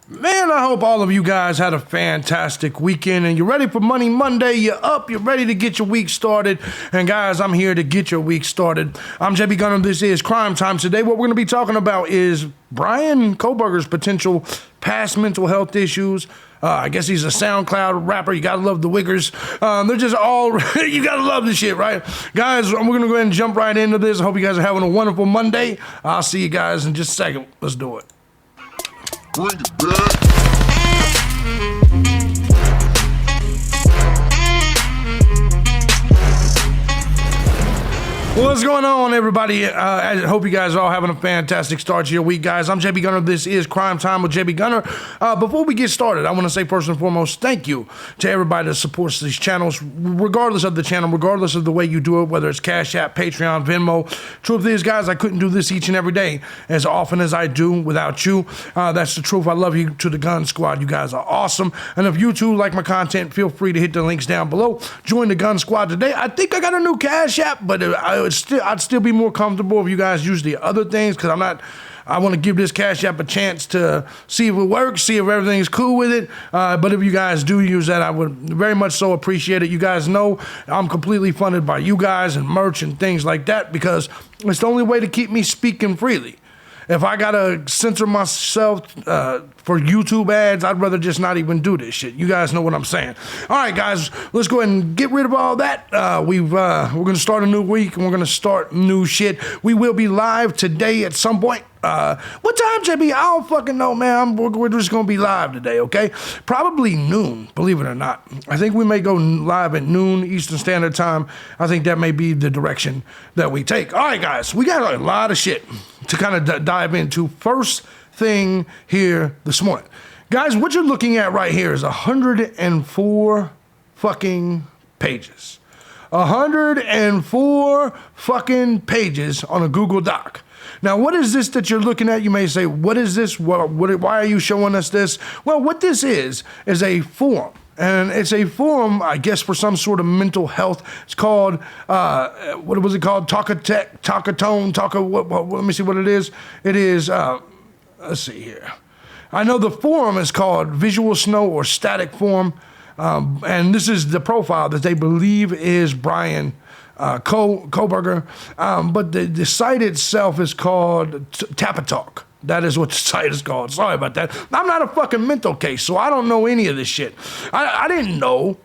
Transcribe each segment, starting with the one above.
Man, I hope all of you guys had a fantastic weekend and you're ready for Money Monday. You're up, you're ready to get your week started. And guys, I'm here to get your week started. I'm thejbgunner. This is Crime Time. Today, what we're going to be talking about is Bryan Kohberger's potential past mental health issues. I guess he's a SoundCloud rapper. You gotta love the Wiggers. They're just all, you gotta love this shit, right? Guys, we're gonna go ahead and jump right into this. I hope you guys are having a wonderful Monday. I'll see you guys in just a second. Let's do it. Bring it back. What's going on, everybody? I hope you guys are all having a fantastic start to your week, guys. I'm thejbgunner. This is Crime Time with thejbgunner. Before we get started, I want to say first and foremost, thank you to everybody that supports these channels, regardless of the channel, regardless of the way you do it, whether it's Cash App, Patreon, Venmo. Truth is, guys, I couldn't do this each and every day as often as I do without you. That's the truth. I love you to the Gun Squad. You guys are awesome. And if you too like my content, feel free to hit the links down below. Join the Gun Squad today. I think I got a new Cash App, but I'd still be more comfortable if you guys use the other things, because I want to give this Cash App a chance to see if it works, see if everything's cool with it. But if you guys do use that, I would very much so appreciate it. You guys know I'm completely funded by you guys and merch and things like that, because it's the only way to keep me speaking freely. If I gotta censor myself for YouTube ads, I'd rather just not even do this shit. You guys know what I'm saying. All right, guys, let's go ahead and get rid of all that. We're gonna start a new week and we're gonna start new shit. We will be live today at some point. What time, JB? I don't fucking know, man. We're just gonna be live today, okay? Probably noon, believe it or not. I think we may go live at noon Eastern Standard Time. I think that may be the direction that we take. All right, guys, we got a lot of shit to kind of dive into. First thing here this morning. Guys, what you're looking at right here is 104 fucking pages. 104 fucking pages on a Google Doc. Now, what is this that you're looking at? You may say, what is this? Why are you showing us this? Well, what this is a forum. And it's a forum, I guess, for some sort of mental health. It's called, what was it called? Talkatone, let me see what it is. It is, let's see here. I know the forum is called Visual Snow or Static Forum. And this is the profile that they believe is Bryan Kohberger, but the site itself is called Tapatalk. That is what the site is called. Sorry about that. I'm not a fucking mental case, so I don't know any of this shit. I didn't know.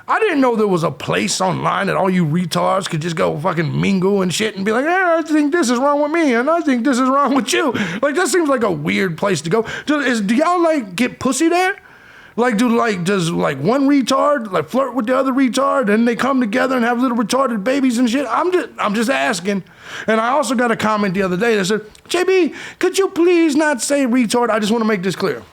I didn't know there was a place online that all you retards could just go fucking mingle and shit and be like, I think this is wrong with me, and I think this is wrong with you. Like, that seems like a weird place to go. Do y'all, like, get pussy there? Like, does one retard like flirt with the other retard and they come together and have little retarded babies and shit? I'm just asking. And I also got a comment the other day that said, JB, could you please not say retard? I just want to make this clear.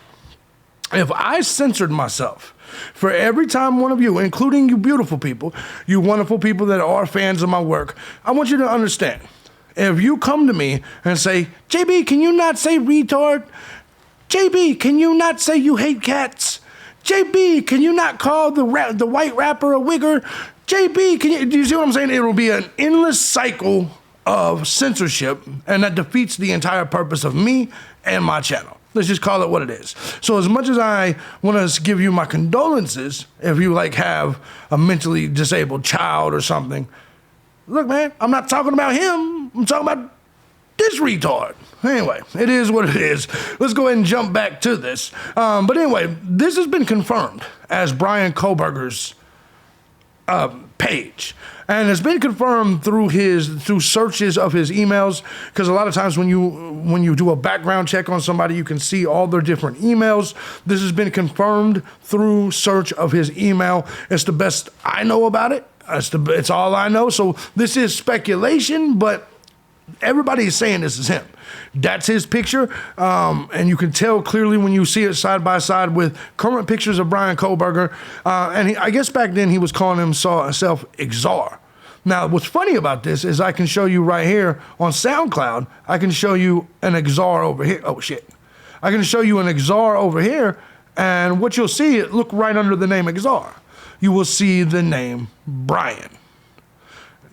If I censored myself for every time one of you, including you beautiful people, you wonderful people that are fans of my work, I want you to understand. If you come to me and say, JB, can you not say retard? JB, can you not say you hate cats? JB, can you not call the white rapper a wigger? JB, do you see what I'm saying? It will be an endless cycle of censorship, and that defeats the entire purpose of me and my channel. Let's just call it what it is. So as much as I want to give you my condolences if you like have a mentally disabled child or something, look, man, I'm not talking about him. I'm talking about this retard. Anyway, it is what it is. Let's go ahead and jump back to this. But anyway, this has been confirmed as Bryan Kohberger's page. And it's been confirmed through searches of his emails, because a lot of times when you do a background check on somebody, you can see all their different emails. This has been confirmed through search of his email. It's the best I know about it. It's all I know. So this is speculation, but everybody is saying this is him. That's his picture, and you can tell clearly when you see it side by side with current pictures of Bryan Kohberger. And I guess back then he was calling himself Exar. Now, what's funny about this is I can show you right here on SoundCloud, I can show you an Exar over here. Oh, shit. I can show you an Exar over here, and what you'll see, look right under the name Exar. You will see the name Bryan.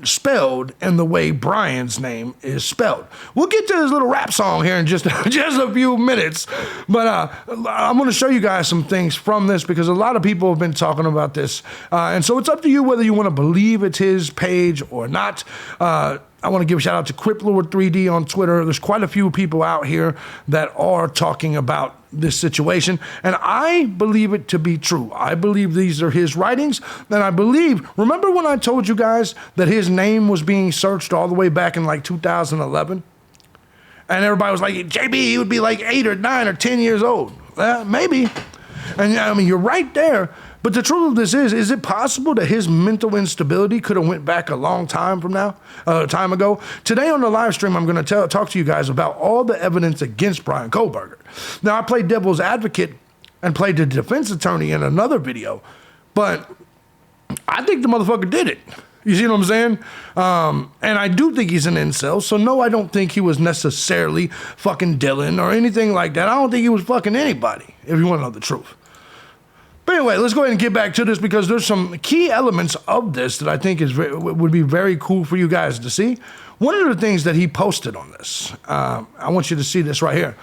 spelled in the way Brian's name is spelled. We'll get to this little rap song here in just a few minutes, but I'm going to show you guys some things from this because a lot of people have been talking about this, and so it's up to you whether you want to believe it's his page or not. I want to give a shout out to Criplord3D on Twitter. There's quite a few people out here that are talking about this situation, and I believe it to be true. I believe these are his writings, and I believe, remember when I told you guys that his name was being searched all the way back in like 2011? And everybody was like, JB, he would be like 8 or 9 or 10 years old. Maybe. And I mean, you're right there. But the truth of this is it possible that his mental instability could have went back a long time ago? Today on the live stream, I'm going to talk to you guys about all the evidence against Bryan Kohberger. Now, I played devil's advocate and played the defense attorney in another video, but I think the motherfucker did it. You see what I'm saying? And I do think he's an incel, so no, I don't think he was necessarily fucking Dylan or anything like that. I don't think he was fucking anybody, if you want to know the truth. But anyway, let's go ahead and get back to this because there's some key elements of this that I think would be very cool for you guys to see. One of the things that he posted on this, I want you to see this right here.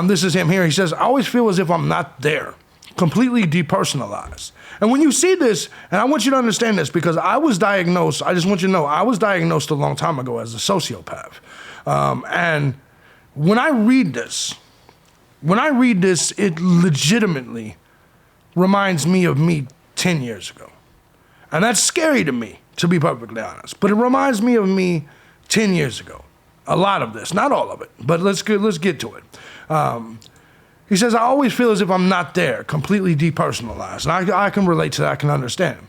This is him here. He says, I always feel as if I'm not there, completely depersonalized. And when you see this, and I want you to understand this because I was diagnosed, I just want you to know, I was diagnosed a long time ago as a sociopath. And when I read this, it legitimately reminds me of me 10 years ago. And that's scary to me, to be perfectly honest. But it reminds me of me 10 years ago. A lot of this, not all of it, but let's get to it. He says, I always feel as if I'm not there, completely depersonalized. And I can relate to that, I can understand.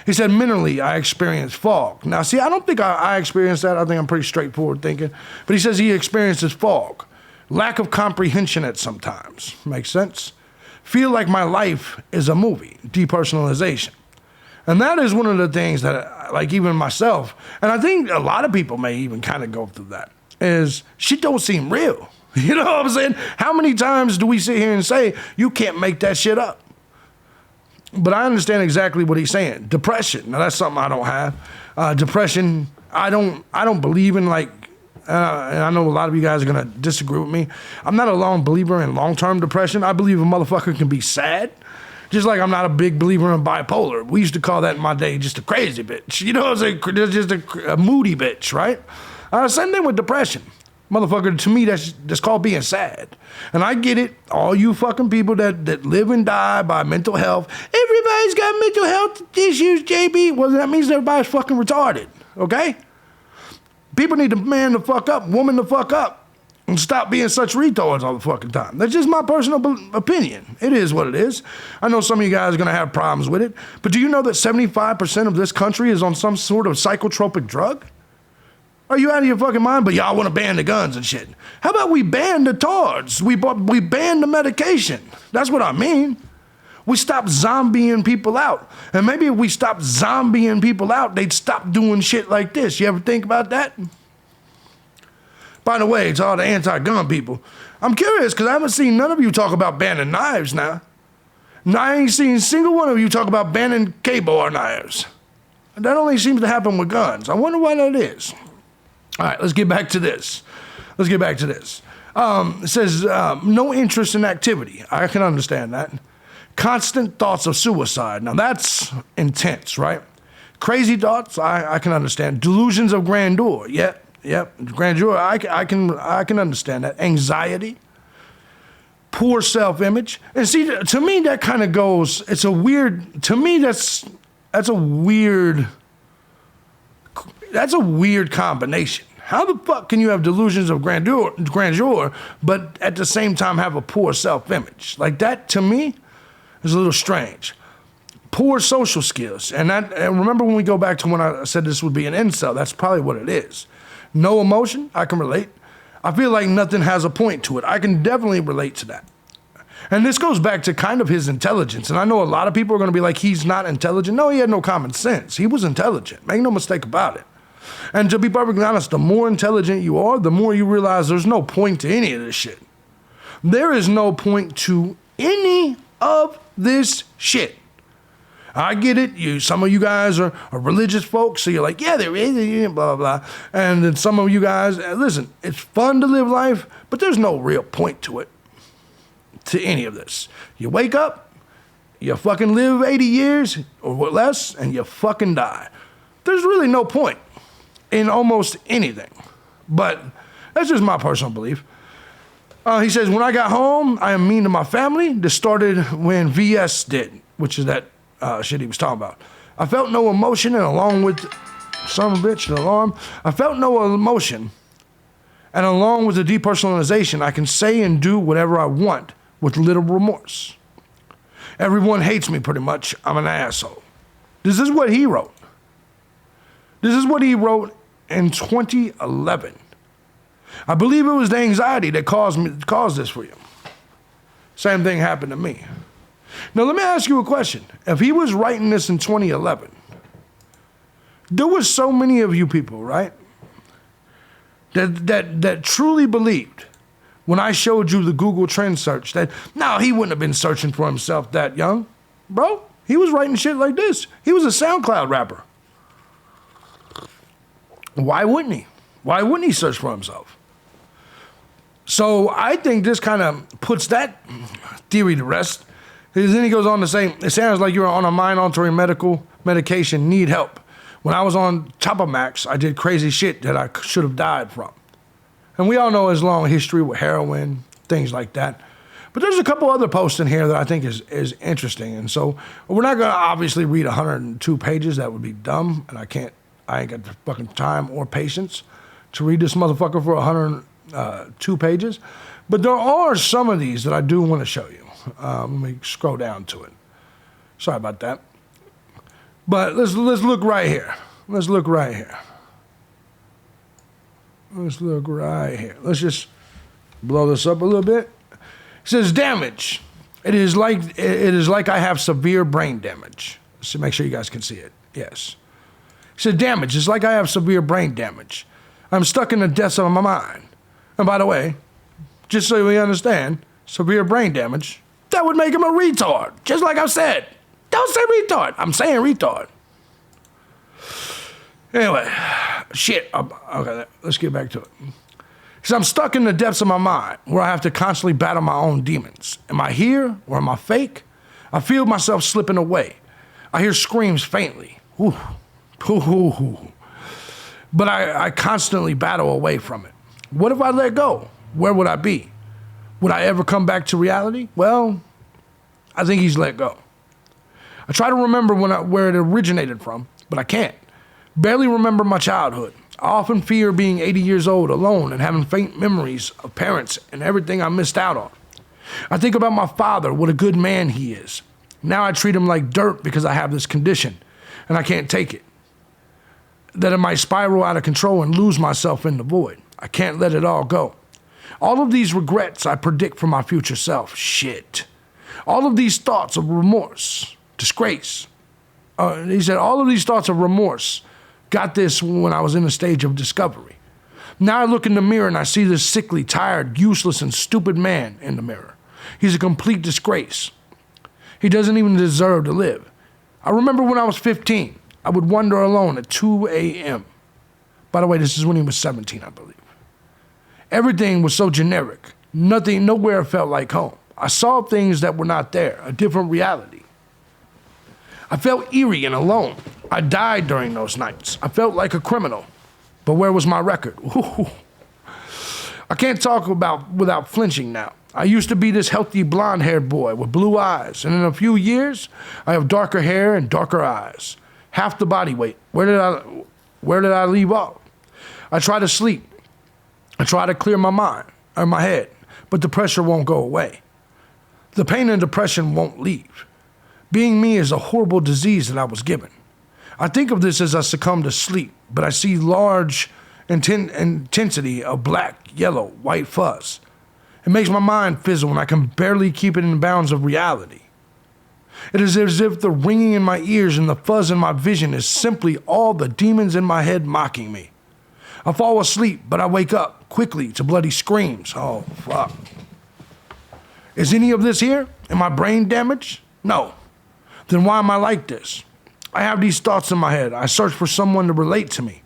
He said, mentally, I experience fog. Now, see, I don't think I experienced that. I think I'm pretty straightforward thinking. But he says he experiences fog. Lack of comprehension at some times. Makes sense? Feel like my life is a movie, depersonalization. And that is one of the things that, like even myself, and I think a lot of people may even kind of go through that, is shit don't seem real. You know what I'm saying? How many times do we sit here and say, you can't make that shit up? But I understand exactly what he's saying. Depression, now that's something I don't have. Depression, I don't believe in like, and I know a lot of you guys are going to disagree with me. I'm not a long believer in long-term depression. I believe a motherfucker can be sad. Just like I'm not a big believer in bipolar. We used to call that in my day just a crazy bitch. You know what I'm saying? Just a moody bitch, right? Same thing with depression. Motherfucker, to me, that's called being sad. And I get it. All you fucking people that live and die by mental health. Everybody's got mental health issues, JB. Well, that means everybody's fucking retarded, okay? People need to man the fuck up, woman the fuck up, and stop being such retards all the fucking time. That's just my personal opinion. It is what it is. I know some of you guys are going to have problems with it, but do you know that 75% of this country is on some sort of psychotropic drug? Are you out of your fucking mind? But y'all want to ban the guns and shit. How about we ban the tards? We ban the medication. That's what I mean. We stop zombieing people out. And maybe if we stop zombieing people out, they'd stop doing shit like this. You ever think about that? By the way, to all the anti-gun people, I'm curious because I haven't seen none of you talk about banning knives now. And I ain't seen a single one of you talk about banning K-bar knives. And that only seems to happen with guns. I wonder why that is. All right, let's get back to this. It says, no interest in activity. I can understand that. Constant thoughts of suicide. Now that's intense, right? Crazy thoughts, I can understand. Delusions of grandeur. Yep. Grandeur, I can understand that. Anxiety. Poor self-image. And see, to me, that kind of goes, it's a weird, to me, that's a weird combination. How the fuck can you have delusions of grandeur, but at the same time have a poor self-image? Like that, to me, is a little strange. Poor social skills. And remember when we go back to when I said this would be an incel, that's probably what it is. No emotion, I can relate. I feel like nothing has a point to it. I can definitely relate to that. And this goes back to kind of his intelligence. And I know a lot of people are going to be like, he's not intelligent. No, he had no common sense. He was intelligent. Make no mistake about it. And to be perfectly honest, the more intelligent you are, the more you realize there's no point to any of this shit. There is no point to any of this shit. I get it. Some of you guys are religious folks, so you're like, yeah, there is, blah, blah, blah. And then some of you guys, listen, it's fun to live life, but there's no real point to it, to any of this. You wake up, you fucking live 80 years or less, and you fucking die. There's really no point in almost anything. But that's just my personal belief. He says, when I got home, I am mean to my family. This started when VS did, which is that shit he was talking about. I felt no emotion, and along with, son of a bitch, the alarm, I felt no emotion, and along with the depersonalization, I can say and do whatever I want with little remorse. Everyone hates me pretty much. I'm an asshole. This is what he wrote. This is what he wrote in 2011. I believe it was the anxiety that caused this for you. Same thing happened to me. Now let me ask you a question. If he was writing this in 2011, there were so many of you people, right, that truly believed when I showed you the Google Trend search that, no, he wouldn't have been searching for himself that young. Bro, he was writing shit like this. He was a SoundCloud rapper. Why wouldn't he? Why wouldn't he search for himself? So I think this kind of puts that theory to rest. Because then he goes on to say, it sounds like you're on a mind-altering medication, need help. When I was on Max, I did crazy shit that I should have died from. And we all know his long history with heroin, things like that. But there's a couple other posts in here that I think is interesting. And so we're not going to obviously read 102 pages. That would be dumb. And I ain't got the fucking time or patience to read this motherfucker for 102 pages. But there are some of these that I do want to show you. Let me scroll down to it. Sorry about that. But let's look right here. Let's look right here. Let's look right here. Let's just blow this up a little bit. It says damage. It is like I have severe brain damage. So make sure you guys can see it. Yes. It said damage. It's like I have severe brain damage. I'm stuck in the depths of my mind. And by the way, just so we understand, severe brain damage, that would make him a retard. Just like I said. Don't say retard. I'm saying retard. Anyway, shit. Okay, let's get back to it. Because I'm stuck in the depths of my mind where I have to constantly battle my own demons. Am I here or am I fake? I feel myself slipping away. I hear screams faintly. Ooh. Ooh. But I constantly battle away from it. What if I let go? Where would I be? Would I ever come back to reality? Well, I think he's let go. I try to remember where it originated from, but I can't. Barely remember my childhood. I often fear being 80 years old, alone, and having faint memories of parents and everything I missed out on. I think about my father, what a good man he is. Now I treat him like dirt because I have this condition, and I can't take it. That it might spiral out of control and lose myself in the void. I can't let it all go. All of these regrets I predict for my future self. Shit. All of these thoughts of remorse, disgrace. He said, all of these thoughts of remorse got this when I was in a stage of discovery. Now I look in the mirror and I see this sickly, tired, useless, and stupid man in the mirror. He's a complete disgrace. He doesn't even deserve to live. I remember when I was 15, I would wander alone at 2 a.m. By the way, this is when he was 17, I believe. Everything was so generic. Nothing, nowhere felt like home. I saw things that were not there, a different reality. I felt eerie and alone. I died during those nights. I felt like a criminal. But where was my record? Ooh. I can't talk about without flinching now. I used to be this healthy blonde-haired boy with blue eyes, and in a few years, I have darker hair and darker eyes. Half the body weight. Where did I leave off? I try to sleep. I try to clear my mind or my head, but the pressure won't go away. The pain and depression won't leave. Being me is a horrible disease that I was given. I think of this as I succumb to sleep, but I see large intensity of black, yellow, white fuzz. It makes my mind fizzle and I can barely keep it in the bounds of reality. It is as if the ringing in my ears and the fuzz in my vision is simply all the demons in my head mocking me. I fall asleep, but I wake up quickly to bloody screams. Oh, fuck. Is any of this here? Am I brain damaged? No. Then why am I like this? I have these thoughts in my head. I search for someone to relate to me.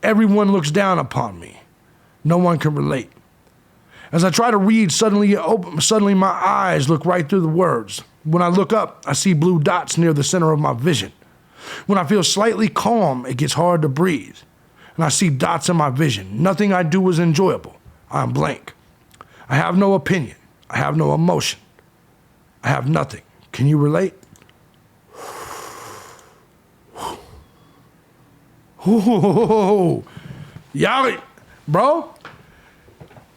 Everyone looks down upon me. No one can relate. As I try to read, suddenly my eyes look right through the words. When I look up, I see blue dots near the center of my vision. When I feel slightly calm, it gets hard to breathe. And I see dots in my vision. Nothing I do is enjoyable. I am blank. I have no opinion. I have no emotion. I have nothing. Can you relate? Y'all, bro,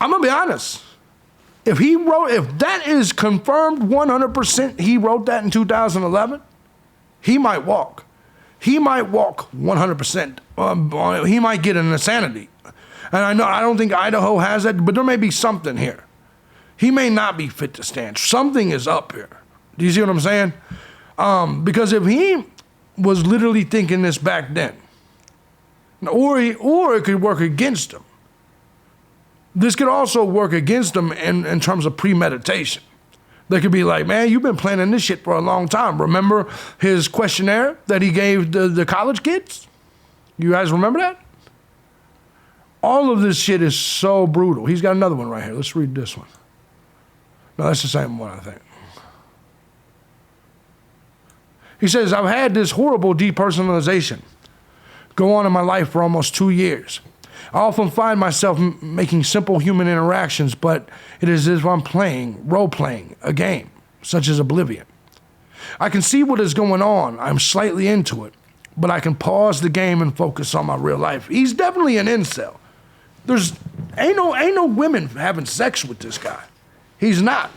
I'm gonna be honest. If that is confirmed 100%, he wrote that in 2011, he might walk. He might walk 100%. He might get an insanity. And I don't think Idaho has that, but there may be something here. He may not be fit to stand. Something is up here. Do you see what I'm saying? Because if he was literally thinking this back then, or it could work against him. This could also work against him in terms of premeditation. They could be like, man, you've been planning this shit for a long time. Remember his questionnaire that he gave the college kids? You guys remember that? All of this shit is so brutal. He's got another one right here. Let's read this one. No, that's the same one, I think. He says, I've had this horrible depersonalization go on in my life for almost 2 years. I often find myself making simple human interactions, but it is as if I'm role-playing a game, such as Oblivion. I can see what is going on. I'm slightly into it, but I can pause the game and focus on my real life. He's definitely an incel. Ain't no women having sex with this guy. He's not.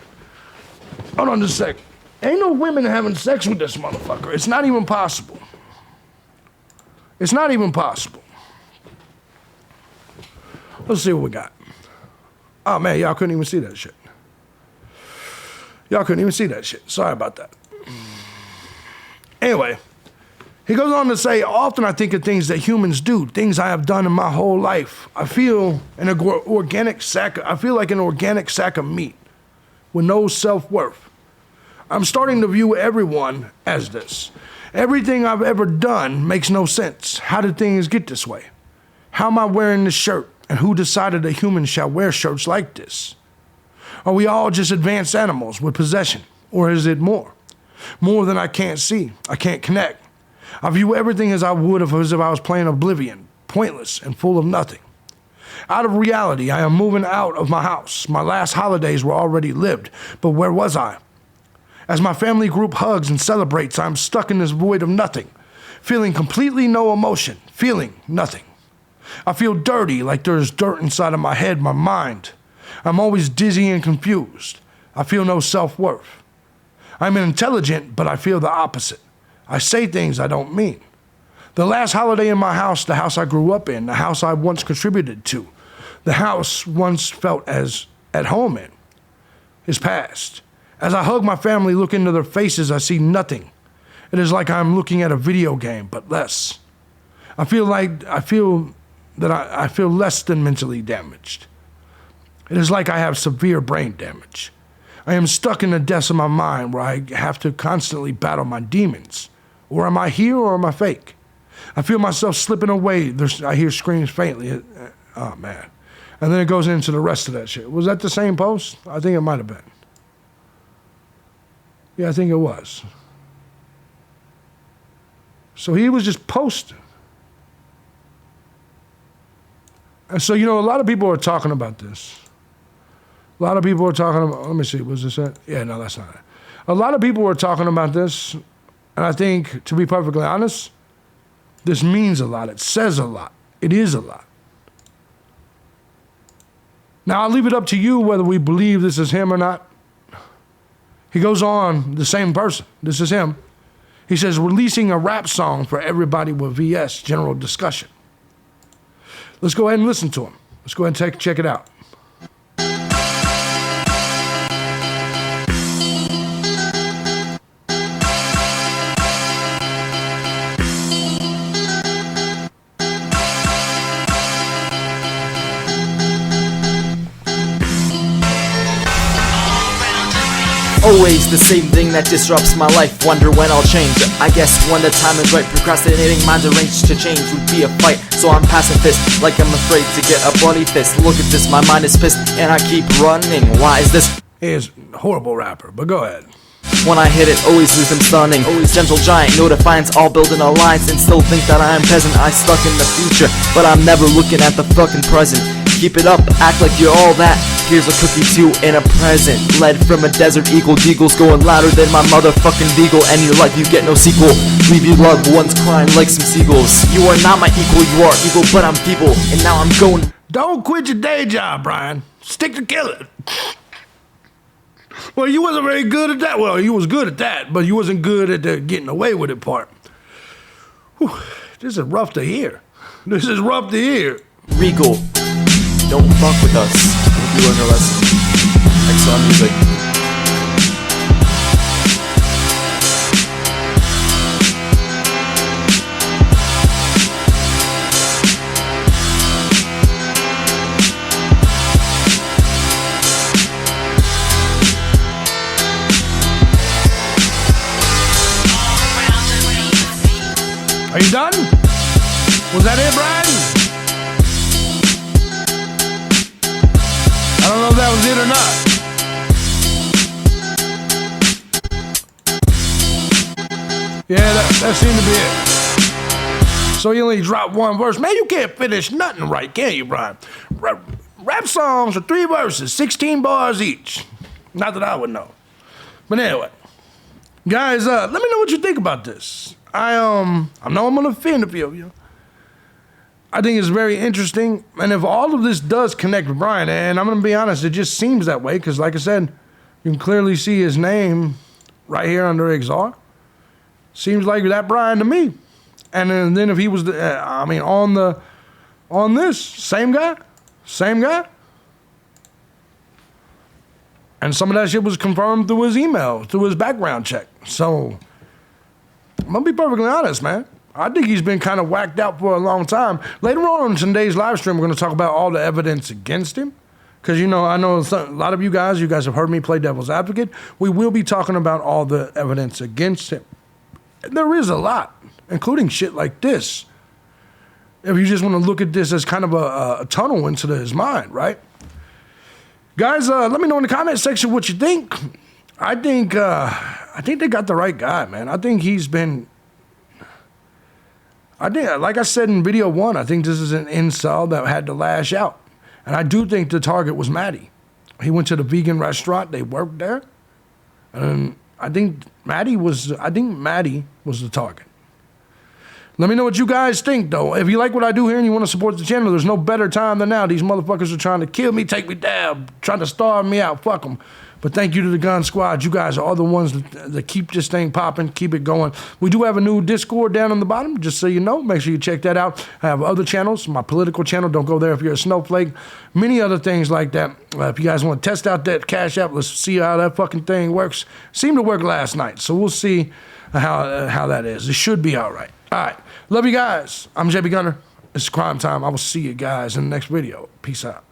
Hold on just a sec. Ain't no women having sex with this motherfucker. It's not even possible. It's not even possible. Let's see what we got. Oh, man, y'all couldn't even see that shit. Y'all couldn't even see that shit. Sorry about that. Anyway, he goes on to say, often I think of things that humans do, things I have done in my whole life. I feel like an organic sack of meat with no self-worth. I'm starting to view everyone as this. Everything I've ever done makes no sense. How did things get this way? How am I wearing this shirt? And who decided that humans shall wear shirts like this? Are we all just advanced animals with possession? Or is it more? More than I can't see. I can't connect. I view everything as I would as if I was playing Oblivion, pointless and full of nothing. Out of reality, I am moving out of my house. My last holidays were already lived, but where was I? As my family group hugs and celebrates, I'm stuck in this void of nothing, feeling completely no emotion, feeling nothing. I feel dirty, like there's dirt inside of my head, my mind. I'm always dizzy and confused. I feel no self-worth. I'm intelligent, but I feel the opposite. I say things I don't mean. The last holiday in my house, the house I grew up in, the house I once contributed to, the house once felt as at home in, is past. As I hug my family, look into their faces, I see nothing. It is like I'm looking at a video game, but less. I feel less than mentally damaged. It is like I have severe brain damage. I am stuck in the depths of my mind where I have to constantly battle my demons. Or am I here or am I fake? I feel myself slipping away. I hear screams faintly. Oh, man. And then it goes into the rest of that shit. Was that the same post? I think it might have been. Yeah, I think it was. So he was just posting. And so, a lot of people are talking about this. A lot of people are talking about, let me see, was this it? Yeah, no, that's not it. A lot of people are talking about this, and I think, to be perfectly honest, this means a lot. It says a lot. It is a lot. Now, I'll leave it up to you whether we believe this is him or not. He goes on, the same person, this is him. He says, releasing a rap song for everybody with VS, general discussion. Let's go ahead and listen to him. Let's go ahead and check it out. Oh Always the same thing that disrupts my life. Wonder when I'll change. I guess when the time is right. Procrastinating, mind arranged to change would be a fight. So I'm pacifist, like I'm afraid to get a bloody fist. Look at this, my mind is pissed, and I keep running. Why is this? He is a horrible rapper, but go ahead. When I hit it, always leave them stunning. Always gentle giant, no defiance, all building alliance. And still think that I am peasant. I stuck in the future, but I'm never looking at the fucking present. Keep it up, act like you're all that. Here's a cookie too and a present. Led from a desert eagle, deagles going louder than my motherfucking beagle. And your life you get no sequel. Leave your loved ones crying like some seagulls. You are not my equal, you are equal, but I'm feeble. And now I'm going. Don't quit your day job, Bryan. Stick to killing. Well, you wasn't very good at that. Well, you was good at that, but you wasn't good at the getting away with it part. Whew, this is rough to hear. This is rough to hear. Regal, don't fuck with us. Hope you learn a lesson. Excellent music. Are you done? Was that it, Bryan? I don't know if that was it or not. Yeah, that seemed to be it. So you only dropped one verse. Man, you can't finish nothing right, can you, Bryan? Rap songs are 3 verses, 16 bars each. Not that I would know. But anyway, guys, let me know what you think about this. I know I'm gonna offend a few of you. I think it's very interesting, and if all of this does connect with Bryan, and I'm gonna be honest, it just seems that way, because like I said, you can clearly see his name right here under XR. Seems like that Bryan to me. And then if he was, on this, same guy. And some of that shit was confirmed through his email, through his background check. So, I'm gonna be perfectly honest, man. I think he's been kind of whacked out for a long time. Later on in today's live stream, we're gonna talk about all the evidence against him. Because, I know a lot of you guys have heard me play devil's advocate. We will be talking about all the evidence against him. And there is a lot, including shit like this. If you just want to look at this as kind of a tunnel into his mind, right? Guys, let me know in the comment section what you think. I think they got the right guy, man. I think, like I said in video 1, I think this is an incel that had to lash out. And I do think the target was Maddie. He went to the vegan restaurant. They worked there. And I think Maddie was the target. Let me know what you guys think, though. If you like what I do here and you want to support the channel, there's no better time than now. These motherfuckers are trying to kill me, take me down, trying to starve me out. Fuck them. But thank you to the Gun Squad. You guys are all the ones that keep this thing popping, keep it going. We do have a new Discord down on the bottom, just so you know. Make sure you check that out. I have other channels. My political channel, don't go there if you're a snowflake. Many other things like that. If you guys want to test out that Cash App, let's see how that fucking thing works. Seemed to work last night, so we'll see how that is. It should be all right. All right. Love you guys. I'm JB Gunner. It's crime time. I will see you guys in the next video. Peace out.